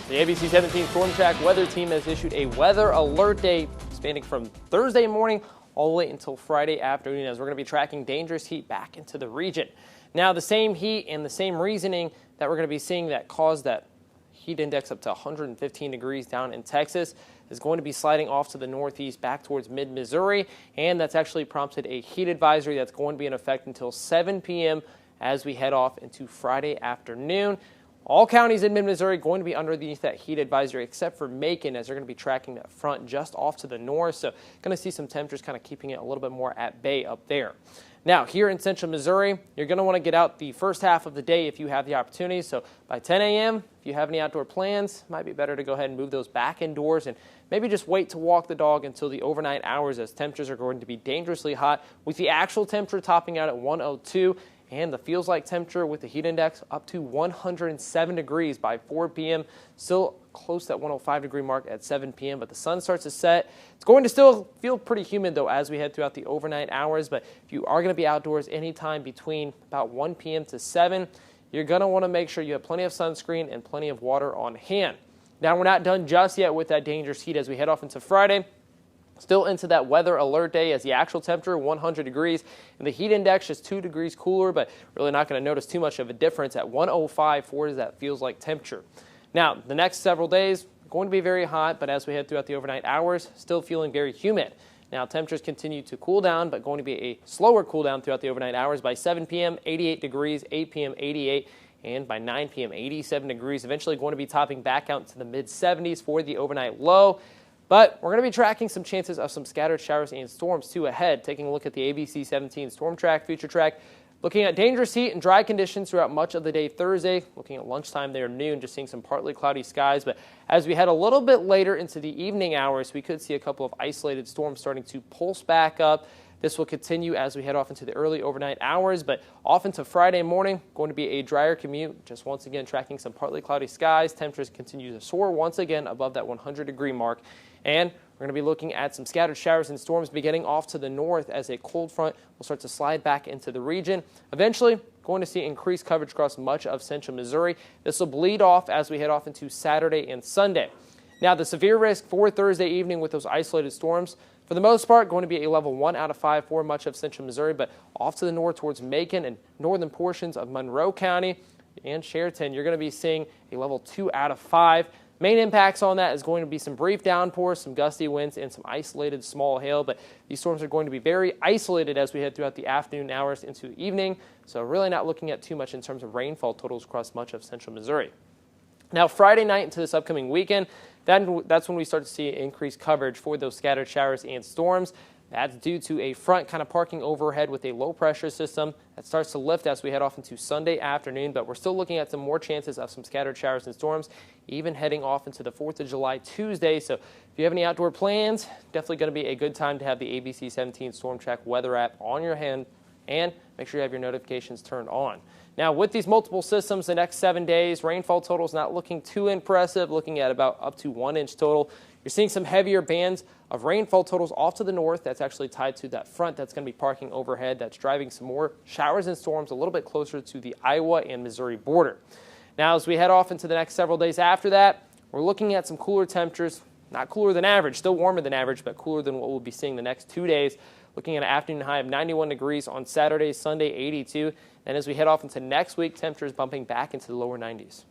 The ABC 17 Storm Track weather team has issued a weather alert day spanning from Thursday morning all the way until Friday afternoon, as we're going to be tracking dangerous heat back into the region. Now, the same heat and the same reasoning that we're going to be seeing that caused that heat index up to 115 degrees down in Texas is going to be sliding off to the northeast back towards mid-Missouri, and that's actually prompted a heat advisory that's going to be in effect until 7 p.m. as we head off into Friday afternoon. All counties in mid-Missouri going to be underneath that heat advisory except for Macon, as they're going to be tracking that front just off to the north. So going to see some temperatures kind of keeping it a little bit more at bay up there. Now, here in central Missouri, you're going to want to get out the first half of the day if you have the opportunity. So by 10 a.m., if you have any outdoor plans, it might be better to go ahead and move those back indoors and maybe just wait to walk the dog until the overnight hours, as temperatures are going to be dangerously hot, with the actual temperature topping out at 102. And the feels like temperature with the heat index up to 107 degrees by 4 p.m. Still close to that 105 degree mark at 7 p.m. But the sun starts to set. It's going to still feel pretty humid, though, as we head throughout the overnight hours. But if you are going to be outdoors anytime between about 1 p.m. to 7, you're going to want to make sure you have plenty of sunscreen and plenty of water on hand. Now, we're not done just yet with that dangerous heat as we head off into Friday. Still into that weather alert day, as the actual temperature 100 degrees and the heat index just 2 degrees cooler, but really not going to notice too much of a difference at 105 for that feels like temperature. Now, the next several days going to be very hot, but as we head throughout the overnight hours, still feeling very humid. Now, temperatures continue to cool down, but going to be a slower cool down throughout the overnight hours. By 7 p.m., 88 degrees, 8 p.m., 88, and by 9 p.m., 87 degrees. Eventually going to be topping back out to the mid-70s for the overnight low. But we're going to be tracking some chances of some scattered showers and storms too ahead. Taking a look at the ABC 17 Storm Track Future Track, looking at dangerous heat and dry conditions throughout much of the day Thursday. Looking at lunchtime there, noon, just seeing some partly cloudy skies. But as we head a little bit later into the evening hours, we could see a couple of isolated storms starting to pulse back up. This will continue as we head off into the early overnight hours, but off into Friday morning, going to be a drier commute. Just once again tracking some partly cloudy skies. Temperatures continue to soar once again above that 100 degree mark. And we're going to be looking at some scattered showers and storms beginning off to the north as a cold front will start to slide back into the region. Eventually, going to see increased coverage across much of central Missouri. This will bleed off as we head off into Saturday and Sunday. Now, the severe risk for Thursday evening with those isolated storms, for the most part, going to be a level 1 out of 5 for much of central Missouri, but off to the north towards Macon and northern portions of Monroe County and Sheraton, you're going to be seeing a level 2 out of 5. Main impacts on that is going to be some brief downpours, some gusty winds, and some isolated small hail. But these storms are going to be very isolated as we head throughout the afternoon hours into the evening. So really not looking at too much in terms of rainfall totals across much of central Missouri. Now, Friday night into this upcoming weekend, that's when we start to see increased coverage for those scattered showers and storms. That's due to a front kind of parking overhead with a low-pressure system that starts to lift as we head off into Sunday afternoon, but we're still looking at some more chances of some scattered showers and storms, even heading off into the 4th of July Tuesday. So if you have any outdoor plans, definitely going to be a good time to have the ABC 17 Storm Track weather app on your hand, and make sure you have your notifications turned on. Now, with these multiple systems, the next 7 days, rainfall totals not looking too impressive, looking at about up to 1 inch total. You're seeing some heavier bands of rainfall totals off to the north. That's actually tied to that front that's going to be parking overhead. That's driving some more showers and storms a little bit closer to the Iowa and Missouri border. Now, as we head off into the next several days after that, we're looking at some cooler temperatures, not cooler than average, still warmer than average, but cooler than what we'll be seeing the next 2 days. Looking at an afternoon high of 91 degrees on Saturday, Sunday 82. And as we head off into next week, temperatures bumping back into the lower 90s.